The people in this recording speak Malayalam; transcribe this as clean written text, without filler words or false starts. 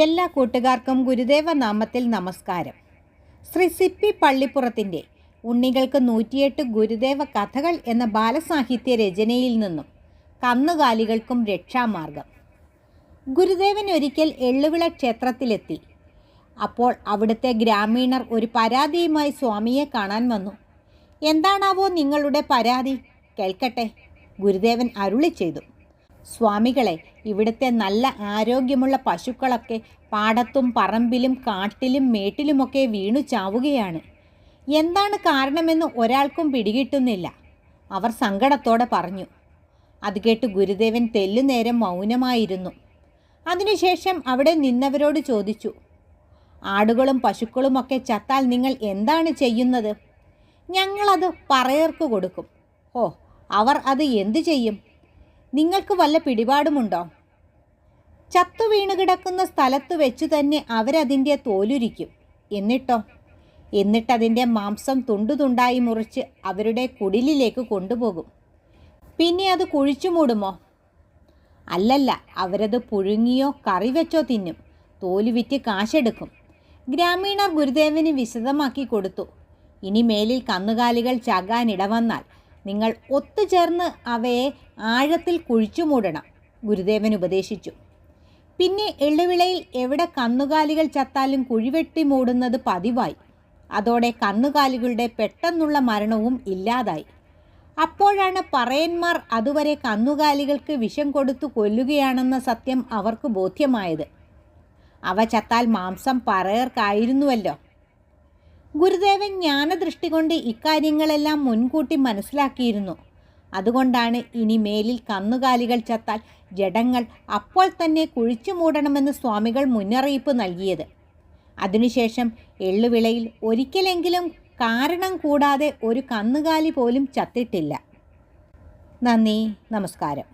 എല്ലാ കൂട്ടുകാർക്കും ഗുരുദേവ നാമത്തിൽ നമസ്കാരം. ശ്രീ സിപ്പി പള്ളിപ്പുറത്തിൻ്റെ ഉണ്ണികൾക്ക് 108 ഗുരുദേവ കഥകൾ എന്ന ബാലസാഹിത്യ രചനയിൽ നിന്നും കന്നുകാലികൾക്കും രക്ഷാമാർഗം. ഗുരുദേവൻ ഒരിക്കൽ എള്ളുവിള ക്ഷേത്രത്തിലെത്തി. അപ്പോൾ അവിടുത്തെ ഗ്രാമീണർ ഒരു പരാതിയുമായി സ്വാമിയെ കാണാൻ വന്നു. എന്താണാവോ നിങ്ങളുടെ പരാതി? കേൾക്കട്ടെ, ഗുരുദേവൻ അരുളി ചെയ്തു. സ്വാമികളെ, ഇവിടുത്തെ നല്ല ആരോഗ്യമുള്ള പശുക്കളൊക്കെ പാടത്തും പറമ്പിലും കാട്ടിലും മേട്ടിലുമൊക്കെ വീണു ചാവുകയാണ്. എന്താണ് കാരണമെന്ന് ഒരാൾക്കും പിടികിട്ടുന്നില്ല, അവർ സങ്കടത്തോടെ പറഞ്ഞു. അത് കേട്ട് ഗുരുദേവൻ തെല്ലുനേരം മൗനമായിരുന്നു. അതിനുശേഷം അവിടെ നിന്നവരോട് ചോദിച്ചു, ആടുകളും പശുക്കളുമൊക്കെ ചത്താൽ നിങ്ങൾ എന്താണ് ചെയ്യുന്നത്? ഞങ്ങളത് പറയർക്ക് കൊടുക്കും. ഓ, അവർ അത് എന്തു ചെയ്യും? നിങ്ങൾക്ക് വല്ല പിടിപാടുമുണ്ടോ? ചത്തു വീണ് കിടക്കുന്ന സ്ഥലത്ത് വെച്ചു തന്നെ അവരതിൻ്റെ തോലുരിക്കും. എന്നിട്ടതിൻ്റെ മാംസം തുണ്ടുതുണ്ടായി മുറിച്ച് അവരുടെ കുടിലിലേക്ക് കൊണ്ടുപോകും. പിന്നെ അത് കുഴിച്ചു മൂടുമോ? അല്ലല്ല, അവരത് പുഴുങ്ങിയോ കറി വെച്ചോ തിന്നും. തോല് വിറ്റ് കാശെടുക്കും. ഗ്രാമീണർ ഗുരുദേവന് വിശദമാക്കി കൊടുത്തു. ഇനി മേലിൽ കന്നുകാലികൾ ചാകാനിടവന്നാൽ നിങ്ങൾ ഒത്തുചേർന്ന് അവയെ ആഴത്തിൽ കുഴിച്ചു മൂടണം, ഗുരുദേവൻ ഉപദേശിച്ചു. പിന്നെ എള്ളുവിളയിൽ എവിടെ കന്നുകാലികൾ ചത്താലും കുഴിവെട്ടി മൂടുന്നത് പതിവായി. അതോടെ കന്നുകാലികളുടെ പെട്ടെന്നുള്ള മരണവും ഇല്ലാതായി. അപ്പോഴാണ് പറയന്മാർ അതുവരെ കന്നുകാലികൾക്ക് വിഷം കൊടുത്തു കൊല്ലുകയാണെന്ന സത്യം അവർക്ക് ബോധ്യമായത്. അവ ചത്താൽ മാംസം പറയർക്കായിരുന്നുവല്ലോ. ഗുരുദേവൻ ജ്ഞാനദൃഷ്ടി കൊണ്ട് ഇക്കാര്യങ്ങളെല്ലാം മുൻകൂട്ടി മനസ്സിലാക്കിയിരുന്നു. അതുകൊണ്ടാണ് ഇനി മേലിൽ കന്നുകാലികൾ ചത്താൽ ജഡങ്ങൾ അപ്പോൾ തന്നെ കുഴിച്ചു മൂടണമെന്ന് സ്വാമികൾ മുന്നറിയിപ്പ് നൽകിയത്. അതിനുശേഷം എള്ളുവിളയിൽ ഒരിക്കലെങ്കിലും കാരണം കൂടാതെ ഒരു കന്നുകാലി പോലും ചത്തിട്ടില്ല. നന്ദി, നമസ്കാരം.